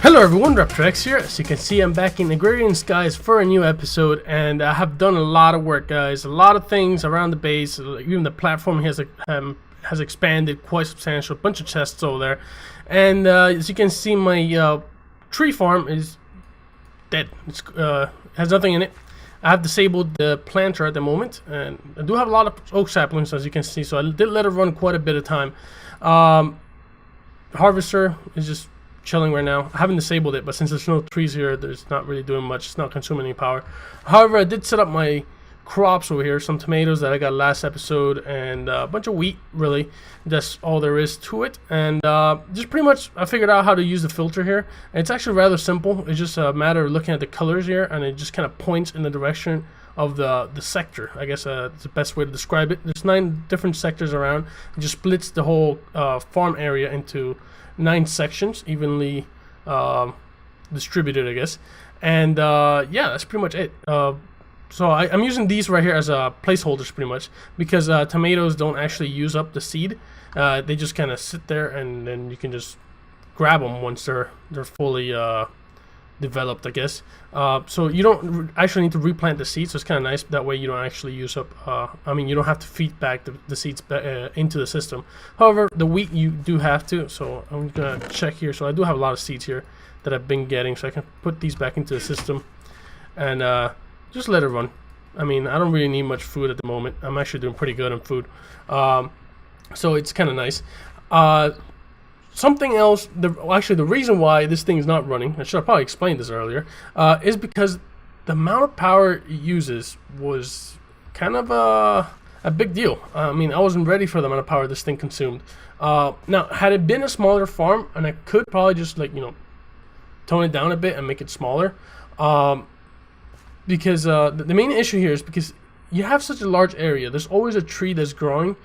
Hello everyone, Raptor here. As you can see, I'm back in Agrarian Skies for a new episode, and I have done a lot of work, guys. A lot of things around the base. Even the platform has expanded quite substantial. A bunch of chests over there, and as you can see, my tree farm is dead. It has nothing in it. I have disabled the planter at the moment, and I do have a lot of oak saplings, as you can see. So I did let it run quite a bit of time. Harvester is just chilling right now. I haven't disabled it, but since there's no trees here, there's not really doing much. It's not consuming any power. However, I did set up my crops over here, some tomatoes that I got last episode, and a bunch of wheat. Really, that's all there is to it. And just pretty much I figured out how to use the filter here. And it's actually rather simple. It's just a matter of looking at the colors here, and it just kind of points in the direction of the sector. I guess it's the best way to describe it. There's 9 different sectors around. It just splits the whole farm area into 9 sections, evenly distributed, I guess. And yeah, that's pretty much it. So I'm using these right here as placeholders, pretty much, because tomatoes don't actually use up the seed. They just kind of sit there, and then you can just grab them once they're fully developed, I guess. So you don't actually need to replant the seeds, so it's kind of nice. That way you don't actually use up, I mean, you don't have to feed back the seeds into the system. However, the wheat you do have to, so I'm going to check here. So I do have a lot of seeds here that I've been getting, so I can put these back into the system and just let it run. I mean, I don't really need much food at the moment. I'm actually doing pretty good on food. So it's kind of nice. Something else, actually the reason why this thing is not running, I should have probably explained this earlier, is because the amount of power it uses was kind of a big deal. I mean, I wasn't ready for the amount of power this thing consumed. Now, had it been a smaller farm, and I could probably just, like, you know, tone it down a bit and make it smaller, because the main issue here is because you have such a large area. There's always a tree that's growing,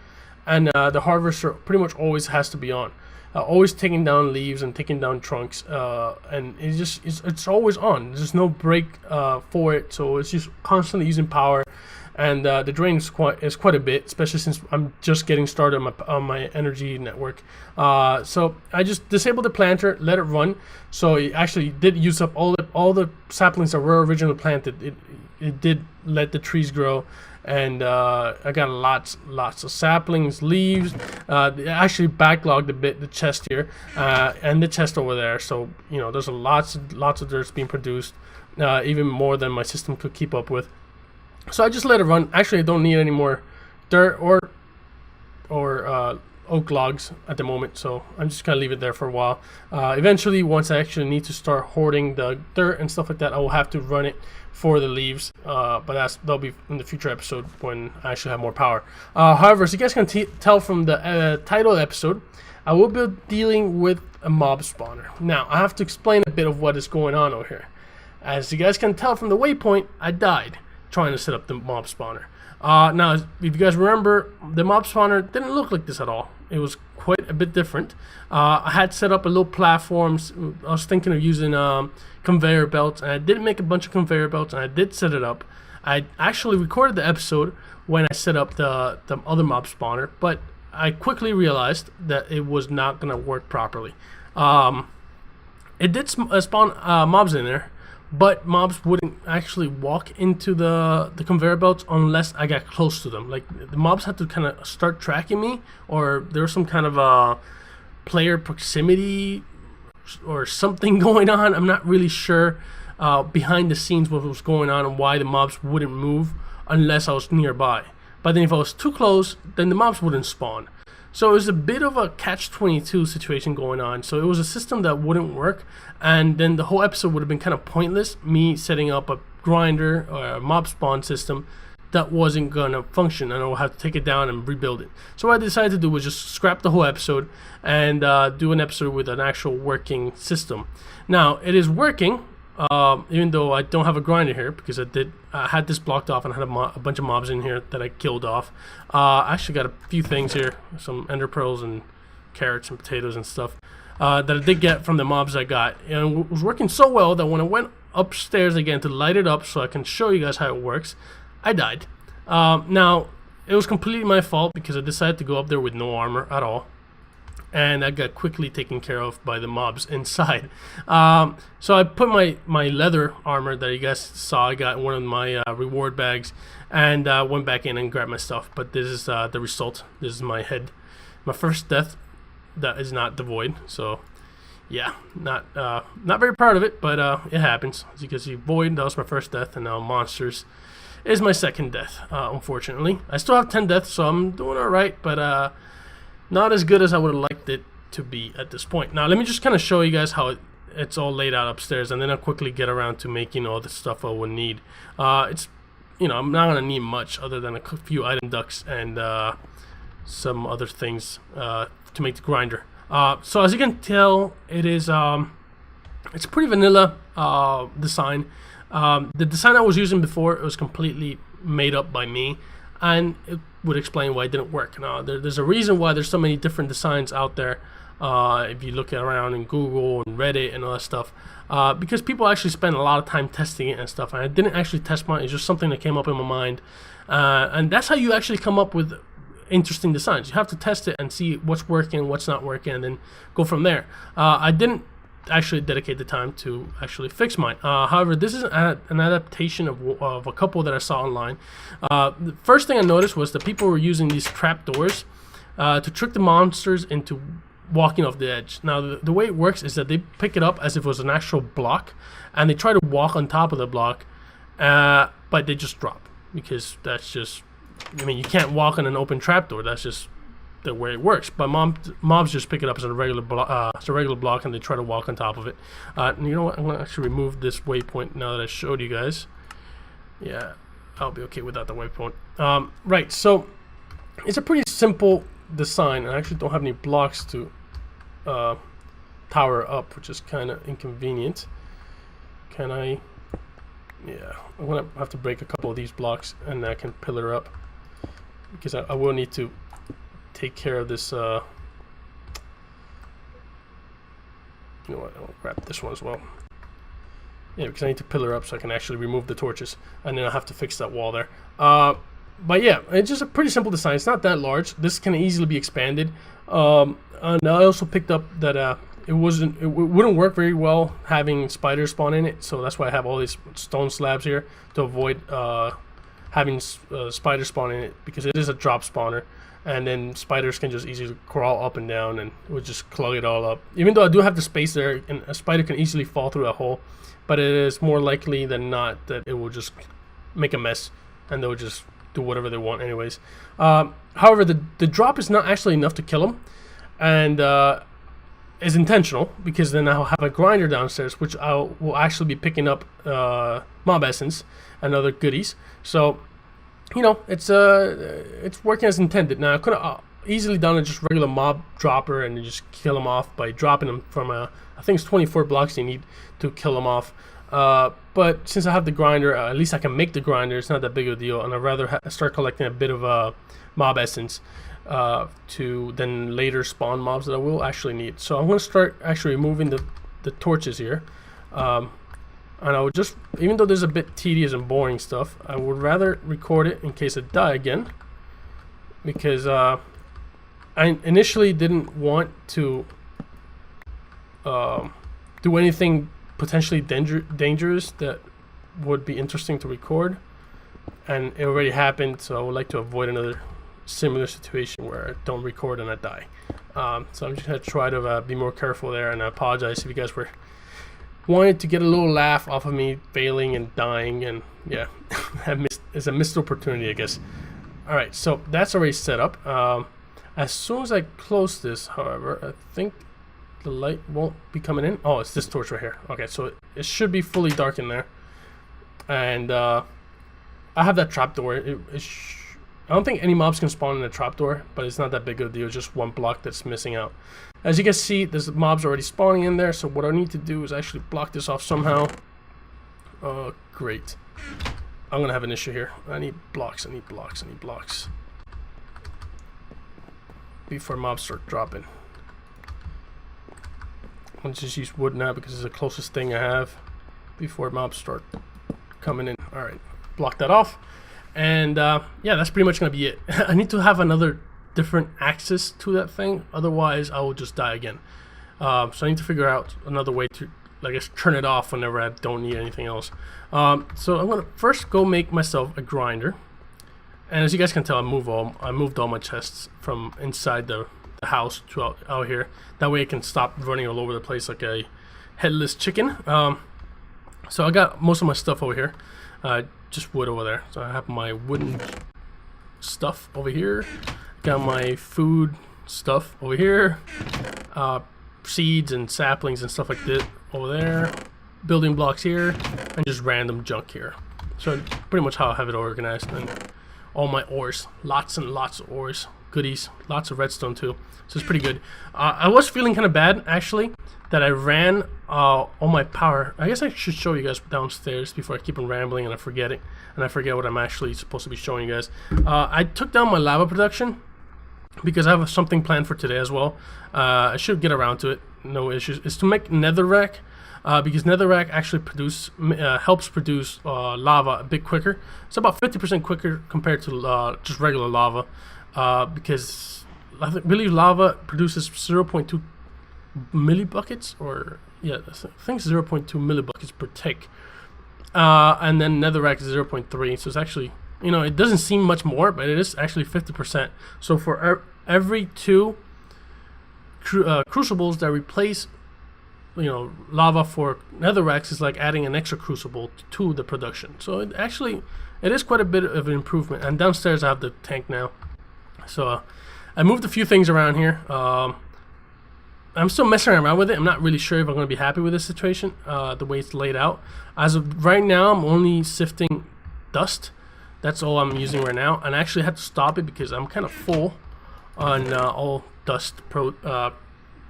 and the harvester pretty much always has to be on. Always taking down leaves and taking down trunks, and it's always on. There's no break for it, so it's just constantly using power, and the drain is quite a bit, especially since I'm just getting started on my energy network. So I just disabled the planter, let it run. So it actually did use up all the saplings that were originally planted. It did let the trees grow. And I got lots of saplings, leaves. It actually backlogged a bit the chest here and the chest over there. So you know, there's lots of dirt being produced, even more than my system could keep up with. So I just let it run. Actually, I don't need any more dirt or oak logs at the moment, so I'm just gonna leave it there for a while. Eventually, once I actually need to start hoarding the dirt and stuff like that, I will have to run it for the leaves, but that'll be in the future episode when I actually have more power. However, as you guys can tell from the title episode, I will be dealing with a mob spawner. Now, I have to explain a bit of what is going on over here. As you guys can tell from the waypoint, I died trying to set up the mob spawner. Now, if you guys remember, the mob spawner didn't look like this at all. It was quite a bit different. I had set up a little platforms. I was thinking of using conveyor belts, and I did make a bunch of conveyor belts, and I did set it up. I actually recorded the episode when I set up the other mob spawner, but I quickly realized that it was not going to work properly. It did spawn mobs in there, but mobs wouldn't actually walk into the conveyor belts unless I got close to them. Like, the mobs had to kind of start tracking me, or there was some kind of a player proximity or something going on. I'm not really sure behind the scenes what was going on and why the mobs wouldn't move unless I was nearby. But then if I was too close, then the mobs wouldn't spawn. So it was a bit of a catch-22 situation going on. So it was a system that wouldn't work, and then the whole episode would have been kind of pointless, me setting up a grinder or a mob spawn system that wasn't going to function, and I would have to take it down and rebuild it. So what I decided to do was just scrap the whole episode and do an episode with an actual working system. Now, it is working, even though I don't have a grinder here, because I had this blocked off and I had a bunch of mobs in here that I killed off. I actually got a few things here, some ender pearls and carrots and potatoes and stuff that I did get from the mobs I got. And it was working so well that when I went upstairs again to light it up so I can show you guys how it works, I died. Now, it was completely my fault because I decided to go up there with no armor at all. and that got quickly taken care of by the mobs inside. So I put my leather armor that you guys saw. I got one of my reward bags, and went back in and grabbed my stuff. But this is the result. This is my head, my first death that is not the void. So yeah, not very proud of it, but it happens. As you can see, void, that was my first death, and now monsters is my second death. Unfortunately, I still have 10 deaths, so I'm doing all right, but not as good as I would have liked it to be at this point. Now let me just kind of show you guys how it's all laid out upstairs, and then I'll quickly get around to making all the stuff I will need. It's, you know, I'm not gonna need much other than a few item ducts and some other things to make the grinder. So as you can tell, it is it's pretty vanilla design. The design I was using before, it was completely made up by me, and it would explain why it didn't work. Now there's a reason why there's so many different designs out there. If you look around in Google and Reddit and all that stuff, because people actually spend a lot of time testing it and stuff, and I didn't actually test mine. It's just something that came up in my mind, and that's how you actually come up with interesting designs. You have to test it and see what's working, what's not working, and then go from there. I didn't actually dedicate the time to actually fix mine. However, this is an adaptation of a couple that I saw online. The first thing I noticed was that people were using these trapdoors to trick the monsters into walking off the edge. Now the way it works is that they pick it up as if it was an actual block, and they try to walk on top of the block, but they just drop, because that's just, I mean, you can't walk on an open trapdoor. That's just the way it works. But mobs just pick it up as a regular block, and they try to walk on top of it. And you know what? I'm gonna actually remove this waypoint now that I showed you guys. Yeah, I'll be okay without the waypoint. Right. So it's a pretty simple design. I actually don't have any blocks to tower up, which is kind of inconvenient. Can I? Yeah, I'm gonna have to break a couple of these blocks, and I can pillar up, because I will need to take care of this. You know what? I'll grab this one as well. Yeah, because I need to pillar up so I can actually remove the torches, and then I'll have to fix that wall there. But yeah, it's just a pretty simple design. It's not that large. This can easily be expanded. And I also picked up that it wouldn't work very well having spiders spawn in it, so that's why I have all these stone slabs here, to avoid having spiders spawn in it, because it is a drop spawner, and then spiders can just easily crawl up and down, and it would just clog it all up. Even though I do have the space there, and a spider can easily fall through a hole, but it is more likely than not that it will just make a mess, and they'll just do whatever they want anyways. However, the drop is not actually enough to kill them, and is intentional, because then I'll have a grinder downstairs, which I will actually be picking up mob essence and other goodies. So, you know, it's working as intended. Now I could have easily done a just regular mob dropper and just kill them off by dropping them from I think it's 24 blocks you need to kill them off. But since I have the grinder, at least I can make the grinder. It's not that big of a deal, and I'd rather start collecting a bit of mob essence to then later spawn mobs that I will actually need. So I'm going to start actually removing the torches here, and I would just, even though there's a bit tedious and boring stuff, I would rather record it in case I die again, because I initially didn't want to do anything potentially dangerous that would be interesting to record, and it already happened, so I would like to avoid another similar situation where I don't record and I die. So I'm just going to try to be more careful there, and I apologize if you guys were wanted to get a little laugh off of me failing and dying, and yeah, it's a missed opportunity, I guess. Alright, so that's already set up. As soon as I close this, however, I think the light won't be coming in. Oh, it's this torch right here. Okay, so it should be fully dark in there. And I have that trapdoor. I don't think any mobs can spawn in a trapdoor, but it's not that big of a deal. Just one block that's missing out. As you can see, there's mobs already spawning in there, so what I need to do is actually block this off somehow. Great. I'm gonna have an issue here. I need blocks, I need blocks, I need blocks. Before mobs start dropping. I'll just use wood now because it's the closest thing I have before mobs start coming in. Alright, block that off. And yeah, that's pretty much gonna be it. I need to have another different access to that thing. Otherwise, I will just die again. So I need to figure out another way to, I guess, turn it off whenever I don't need anything else. So I'm gonna first go make myself a grinder. And as you guys can tell, I moved all my chests from inside the house to out here. That way I can stop running all over the place like a headless chicken. So I got most of my stuff over here. Just wood over there. So I have my wooden stuff over here. Got my food stuff over here. Seeds and saplings and stuff like that over there. Building blocks here. And just random junk here. So pretty much how I have it organized. And all my ores. Lots and lots of ores. Goodies. Lots of redstone too. So it's pretty good. I was feeling kind of bad actually that I ran all my power. I guess I should show you guys downstairs before I keep on rambling and I forget it. And I forget what I'm actually supposed to be showing you guys. I took down my lava production because I have something planned for today as well. I should get around to it. No issues. It's to make netherrack. Because netherrack actually helps produce lava a bit quicker. It's about 50% quicker compared to just regular lava. Because I believe lava produces 0.2 millibuckets, or yeah, I think 0.2 millibuckets per tick. And then netherrack is 0.3, so it's actually, you know, it doesn't seem much more, but it is actually 50%. So for every 2 crucibles that replace, you know, lava for netherracks is like adding an extra crucible to the production. So it is quite a bit of an improvement. And downstairs I have the tank now. So I moved a few things around here. I'm still messing around with it. I'm not really sure if I'm going to be happy with this situation, the way it's laid out. As of right now, I'm only sifting dust. That's all I'm using right now. And I actually had to stop it because I'm kind of full on all dust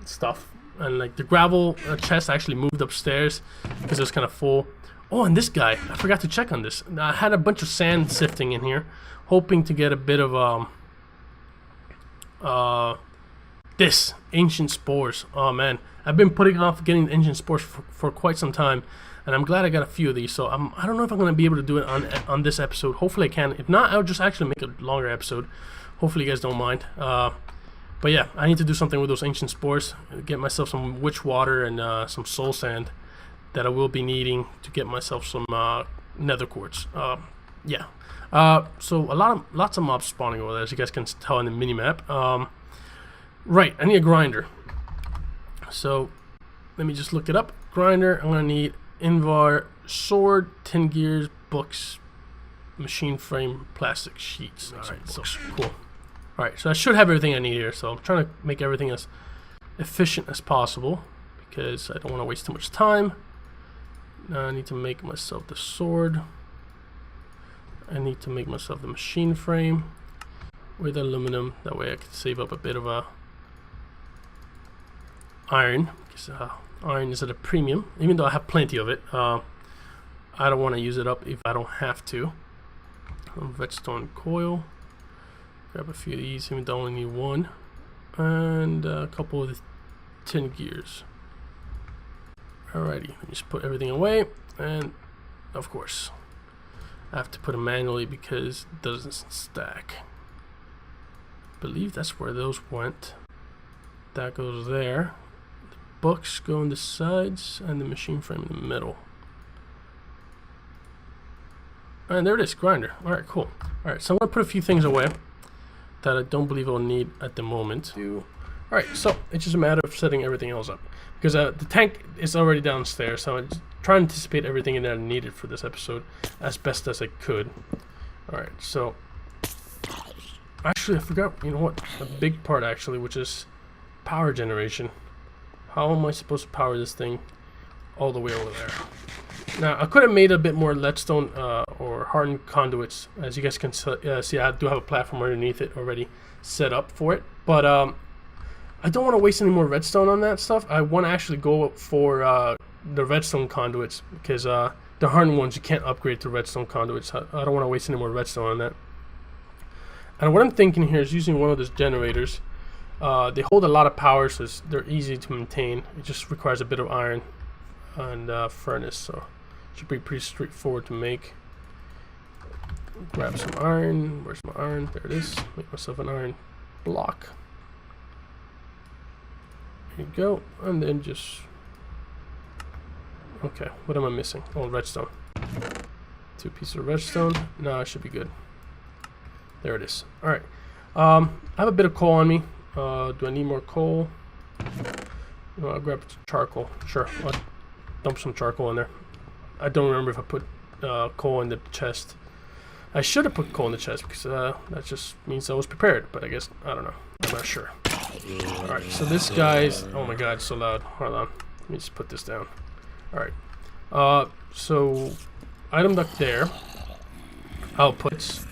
stuff. And like the gravel chest actually moved upstairs because it was kind of full. Oh, and this guy, I forgot to check on this. I had a bunch of sand sifting in here, hoping to get a bit of this ancient spores. Oh man, I've been putting off getting ancient spores for quite some time, and I'm glad I got a few of these. So I don't know if I'm gonna be able to do it on this episode. Hopefully I can. If not, I'll just actually make a longer episode. Hopefully you guys don't mind. But yeah, I need to do something with those ancient spores. Get myself some witch water and some soul sand that I will be needing to get myself some nether quartz. Yeah. So lots of mobs spawning over there, as you guys can tell in the minimap. Right, I need a grinder. So let me just look it up. Grinder, I'm gonna need Invar, sword, 10 gears, books, machine frame, plastic sheets. Alright, so cool. Alright, so I should have everything I need here, so I'm trying to make everything as efficient as possible because I don't want to waste too much time. Now I need to make myself the sword. I need to make myself the machine frame with aluminum. That way I can save up a bit of iron, because iron is at a premium, even though I have plenty of it. I don't want to use it up if I don't have to. Redstone coil. Grab a few of these, even though I only need one. And a couple of the 10 gears. Alrighty, let me just put everything away. And of course, I have to put it manually because it doesn't stack. I believe that's where those went. That goes there. The books go on the sides and the machine frame in the middle. And there it is, grinder. Alright, cool. Alright, so I'm going to put a few things away that I don't believe I'll need at the moment. Alright, so it's just a matter of setting everything else up. Because the tank is already downstairs, so I'm trying to anticipate everything that I needed for this episode as best as I could. Alright, so actually I forgot, you know what, a big part actually, which is power generation. How am I supposed to power this thing all the way over there? Now I could have made a bit more leadstone or hardened conduits. As you guys can see, I do have a platform underneath it already set up for it, but I don't want to waste any more redstone on that stuff. I want to actually go for the redstone conduits, because the hardened ones you can't upgrade to redstone conduits. I don't want to waste any more redstone on that. And what I'm thinking here is using one of those generators. They hold a lot of power, so they're easy to maintain. It just requires a bit of iron and furnace, so it should be pretty straightforward to make. Grab some iron. Where's my iron? There it is. Make myself an iron block. There you go, and then just, okay, what am I missing? Oh, redstone. 2 pieces of redstone. No, I should be good. There it is. All right. I have a bit of coal on me. Do I need more coal? No, I'll grab charcoal. Sure, I'll dump some charcoal in there. I don't remember if I put coal in the chest. I should have put coal in the chest because that just means I was prepared. But I guess, I don't know. I'm not sure. All right, so this guy's, oh my god, it's so loud. Hold on. Let me just put this down. All right. So item duct there. Outputs.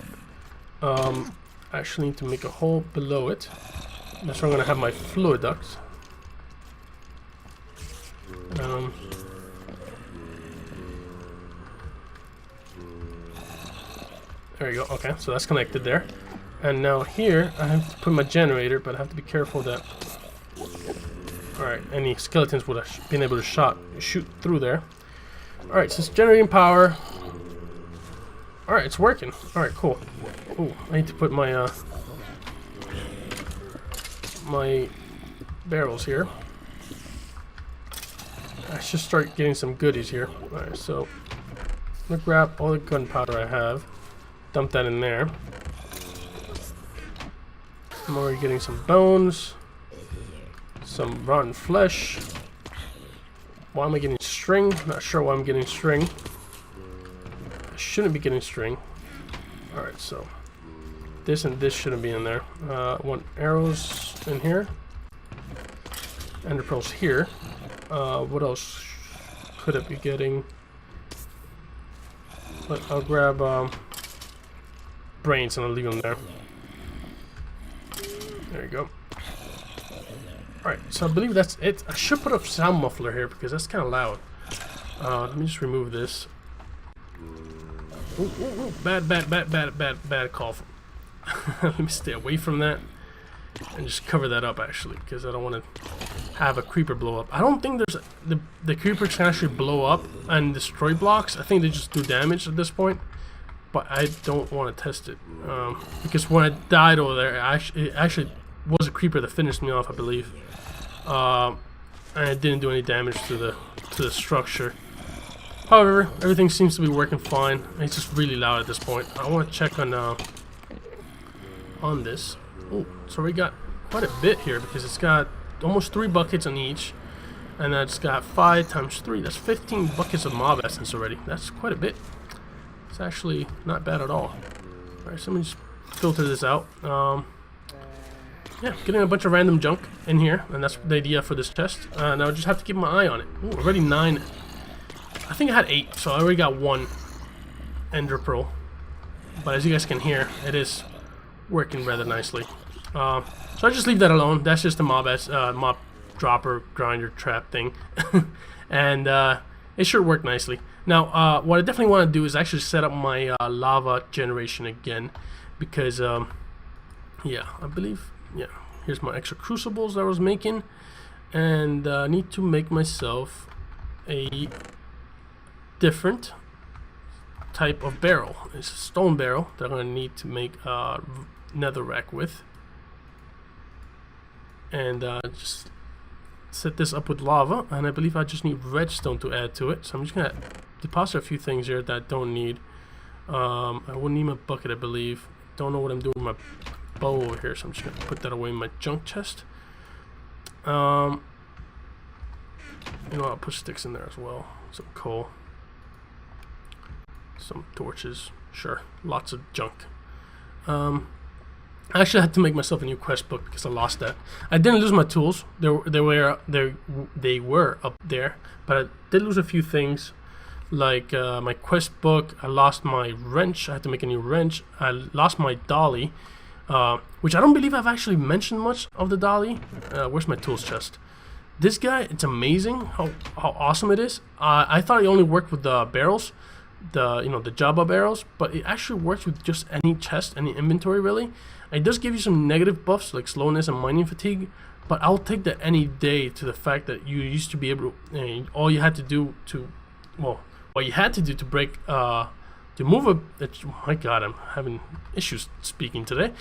Actually need to make a hole below it. That's where I'm gonna have my fluid ducts. There you go. Okay, so that's connected there. And now here I have to put my generator, but I have to be careful that. Alright, any skeletons would have been able to shoot through there. Alright, so it's generating power. Alright, it's working. Alright, cool. Ooh, I need to put my my barrels here. I should start getting some goodies here. Alright, so I'm gonna grab all the gunpowder I have, dump that in there. I'm already getting some bones, some rotten flesh. Why am I getting string? Not sure why I'm getting string. I shouldn't be getting string. Alright, so this and this shouldn't be in there. I want arrows in here. Ender pearls here. What else could I be getting? But I'll grab brains and I'll leave them there. There you go. Alright, so I believe that's it. I should put a sound muffler here because that's kind of loud. Let me just remove this. Ooh, ooh, ooh. Bad Cofh. Let me stay away from that and just cover that up actually, because I don't want to have a creeper blow up. I don't think there's the creepers can actually blow up and destroy blocks. I think they just do damage at this point, but I don't want to test it because when I died over there, it actually was a creeper that finished me off, I believe, and it didn't do any damage to the structure. However, everything seems to be working fine. It's just really loud at this point. I want to check on this. Oh, so we got quite a bit here because it's got almost 3 buckets on each, and that's got 5 times 3. That's 15 buckets of mob essence already. That's quite a bit. It's actually not bad at all. Alright, so let me just filter this out. Yeah, getting a bunch of random junk in here, and that's the idea for this chest. Now I just have to keep my eye on it. Ooh, already 9. I think I had 8, so I already got 1 ender pearl. But as you guys can hear, it is working rather nicely. So I just leave that alone. That's just a mob dropper grinder trap thing. And it should work nicely. Now what I definitely want to do is actually set up my lava generation again, because yeah, I believe, yeah, here's my extra crucibles that I was making, and I need to make myself a different type of barrel. It's a stone barrel that I'm going to need to make netherrack with, and just set this up with lava, and I believe I just need redstone to add to it. So I'm just going to deposit a few things here that I don't need. I wouldn't need my bucket, I believe. Don't know what I'm doing with my bow over here, so I'm just going to put that away in my junk chest. You know, I'll put sticks in there as well. Some coal, some torches, sure, lots of junk. I actually had to make myself a new quest book because I lost that. I didn't lose my tools; they were up there, but I did lose a few things, like my quest book. I lost my wrench. I had to make a new wrench. I lost my dolly, which I don't believe I've actually mentioned much of the dolly. Where's my tools chest? This guy, it's amazing how awesome it is. I thought it only worked with the barrels, the JABBA barrels, but it actually works with just any chest, any inventory really. It does give you some negative buffs like slowness and mining fatigue, but I'll take that any day to the fact that you used to be able to, all you had to do to, well, what you had to do to break, to move a, oh my god, I'm having issues speaking today.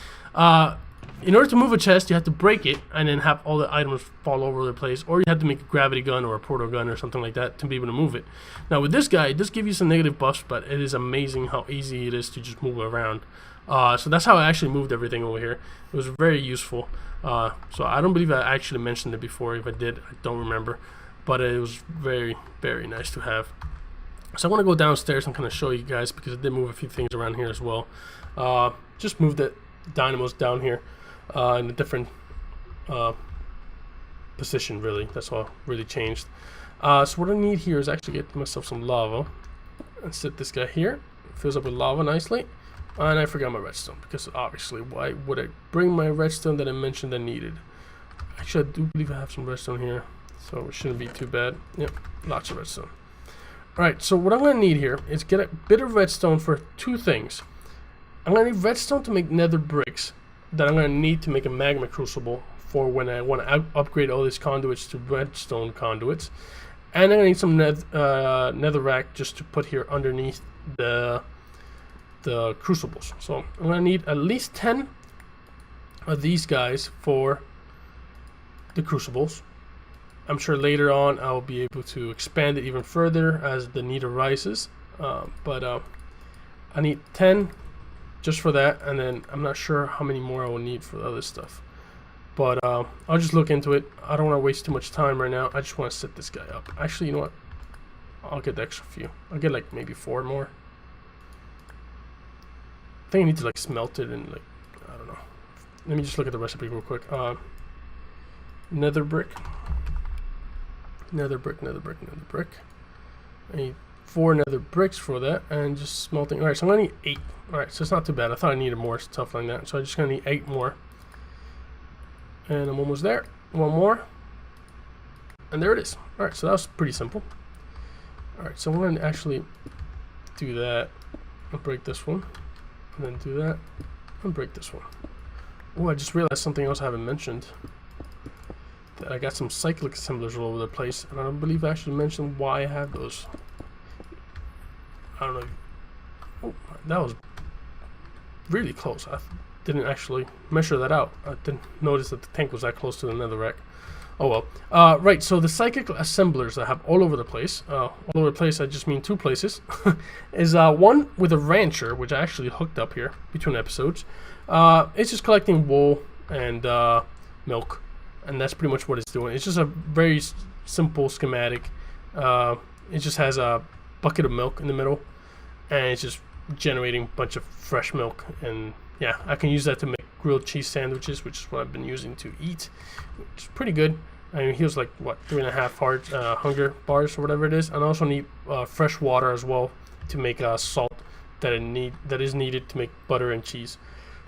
in order to move a chest, you have to break it and then have all the items fall all over the place, or you have to make a gravity gun or a portal gun or something like that to be able to move it. Now with this guy, it does give you some negative buffs, but it is amazing how easy it is to just move around. So that's how I actually moved everything over here. It was very useful. So I don't believe I actually mentioned it before. If I did, I don't remember. But it was very, very nice to have. So I want to go downstairs and kind of show you guys, because I did move a few things around here as well. Just moved the dynamos down here in a different position, really. That's all really changed. So what I need here is actually get myself some lava and set this guy here. It fills up with lava nicely. And I forgot my redstone, because obviously, why would I bring my redstone that I mentioned I needed? Actually, I do believe I have some redstone here, so it shouldn't be too bad. Yep, lots of redstone. Alright, so what I'm going to need here is get a bit of redstone for two things. I'm going to need redstone to make nether bricks that I'm going to need to make a magma crucible for when I want to upgrade all these conduits to redstone conduits. And I'm going to need some netherrack just to put here underneath the crucibles. So I'm going to need at least 10 of these guys for the crucibles. I'm sure later on I'll be able to expand it even further as the need arises. But I need 10 just for that, and then I'm not sure how many more I will need for the other stuff. But I'll just look into it. I don't want to waste too much time right now. I just want to set this guy up. Actually, you know what? I'll get the extra few. I'll get like maybe 4 more. I think I need to like smelt it and like, I don't know. Let me just look at the recipe real quick. Nether brick. Nether brick, nether brick, nether brick. I need 4 nether bricks for that, and just smelting. Alright, so I'm gonna need 8. Alright, so it's not too bad. I thought I needed more stuff like that. So I'm just gonna need 8 more. And I'm almost there. 1 more. And there it is. Alright, so that was pretty simple. Alright, so I'm gonna actually do that. I'll break this one. And then do that. And break this one. Oh, I just realized something else I haven't mentioned. That I got some cyclic assemblers all over the place, and I don't believe I actually mentioned why I have those. I don't know. Oh, that was really close. I didn't actually measure that out. I didn't notice that the tank was that close to the netherrack. Oh well. Right, so the cyclic assemblers I have all over the place. All over the place, I just mean 2 places. is one with a rancher, which I actually hooked up here between episodes. It's just collecting wool and milk. And that's pretty much what it's doing. It's just a very simple schematic. It just has a bucket of milk in the middle, and it's just generating a bunch of fresh milk. And yeah, I can use that to make grilled cheese sandwiches, which is what I've been using to eat, which is pretty good. I mean, he was like, what, 3.5 hunger bars or whatever it is. And I also need fresh water as well to make salt that is needed to make butter and cheese.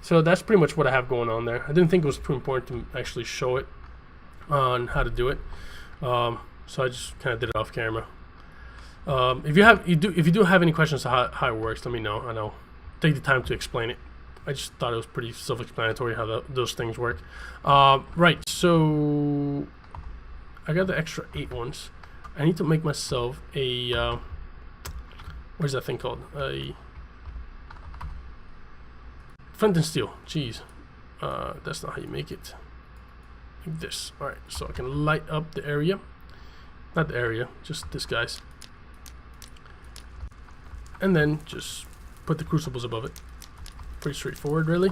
So that's pretty much what I have going on there. I didn't think it was too important to actually show it on how to do it, so I just kind of did it off camera. If you do have any questions on how it works, let me know, and I'll take the time to explain it. I just thought it was pretty self-explanatory how those things work. Right, so I got the extra 8 ones. I need to make myself a what is that thing called? A flint and steel. Jeez, that's not how you make it. Like this. Alright, so I can light up the area. Not the area, just this guy's. And then just put the crucibles above it. Pretty straightforward, really.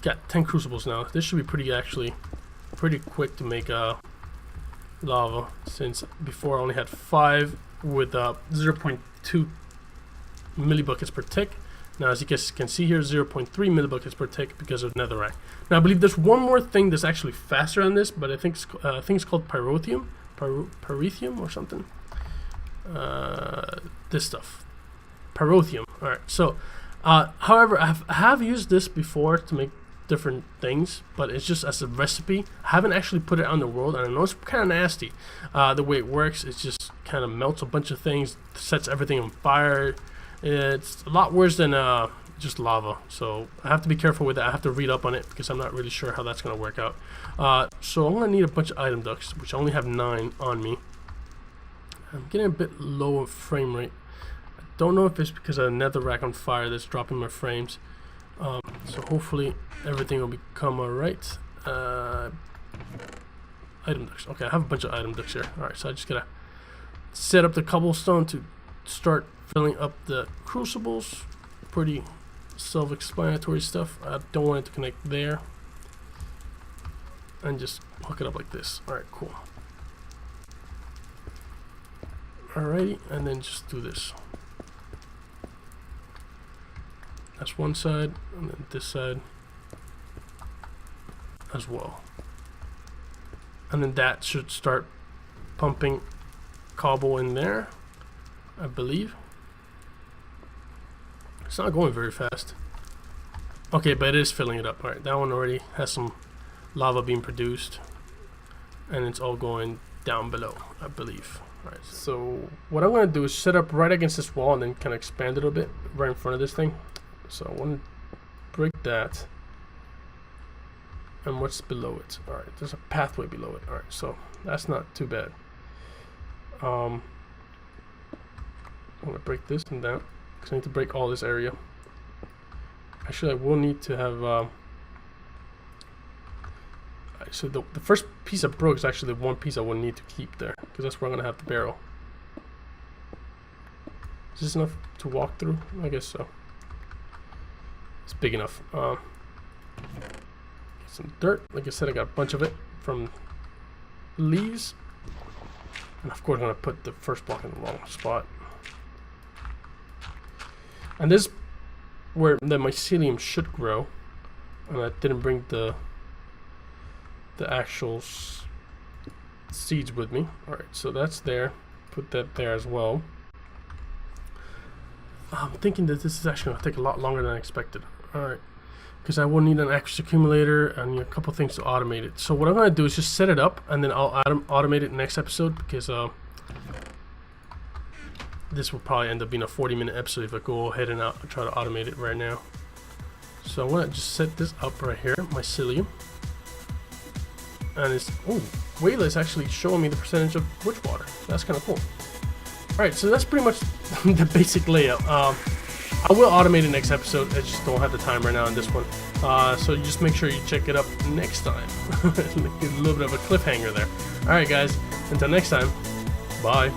Got 10 crucibles now. This should be pretty quick to make lava, since before I only had 5 with 0.2 millibuckets per tick. Now, as you guys can see here, 0.3 millibuckets per tick because of netherrack. Now, I believe there's one more thing that's actually faster on this, but I think it's called pyrotheum, pyrethium or something. This stuff, pyrotheum. All right. So, however, I have used this before to make different things, but it's just as a recipe. I haven't actually put it on the world, and I know it's kind of nasty. The way it works, it just kind of melts a bunch of things, sets everything on fire. It's a lot worse than just lava, so I have to be careful with that. I have to read up on it because I'm not really sure how that's going to work out. So I'm going to need a bunch of item ducts, which I only have 9 on me. I'm getting a bit low of frame rate. I don't know if it's because of netherrack on fire that's dropping my frames. So hopefully everything will become alright. Item ducts. Okay, I have a bunch of item ducts here. Alright, so I just gotta set up the cobblestone to start filling up the crucibles. Pretty self-explanatory stuff. I don't want it to connect there. And just hook it up like this. Alright, cool. Alrighty, and then just do this. That's one side, and then this side as well. And then that should start pumping cobble in there, I believe. It's not going very fast. Okay, but it is filling it up. Alright, that one already has some lava being produced, and it's all going down below, I believe. Alright, so what I'm going to do is set up right against this wall and then kind of expand it a bit right in front of this thing. So I want to break that. And what's below it? Alright, there's a pathway below it. Alright, so that's not too bad. I'm going to break this and that, because I need to break all this area. Actually, I will need to have... so the first piece I broke is actually the one piece I will need to keep there, because that's where I'm going to have the barrel. Is this enough to walk through? I guess so. It's big enough. Get some dirt. Like I said, I got a bunch of it from leaves. And of course I'm going to put the first block in the wrong spot. And this is where the mycelium should grow. And I didn't bring the actual seeds with me. Alright, so that's there. Put that there as well. I'm thinking that this is actually going to take a lot longer than I expected. Alright, because I will need an extra accumulator and a couple things to automate it. So what I'm going to do is just set it up, and then I'll automate it next episode, because this will probably end up being a 40-minute episode if I go ahead and try to automate it right now. So I'm going to just set this up right here, mycelium. And it's, oh, Waila is actually showing me the percentage of witch water. That's kind of cool. Alright, so that's pretty much the basic layout. I will automate it next episode. I just don't have the time right now on this one. So you just make sure you check it up next time. A little bit of a cliffhanger there. Alright guys, until next time, bye.